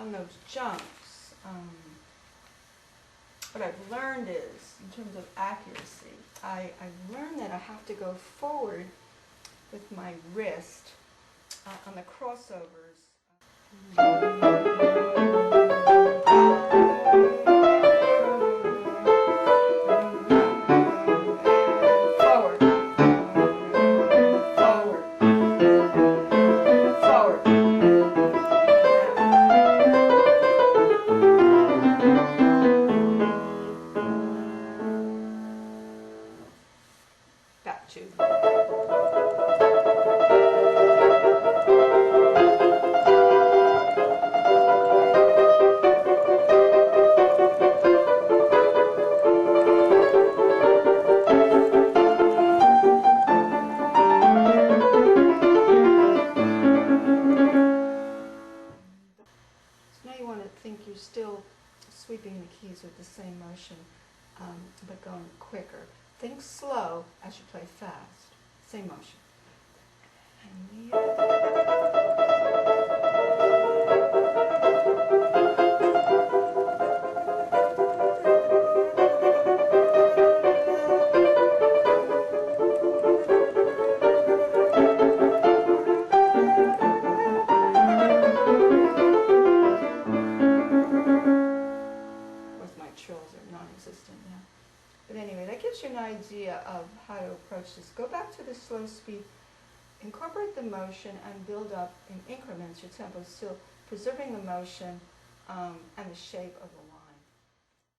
on those jumps, what I've learned is, in terms of accuracy, I've learned that I have to go forward with my wrist on the crossovers. Got you. Now you want to think you're still sweeping the keys with the same motion, but going quicker. Think slow as you play fast. Same motion. Trills are non-existent now. But anyway, that gives you an idea of how to approach this. Go back to the slow speed, incorporate the motion, and build up in increments your tempo, still preserving the motion and the shape of the line.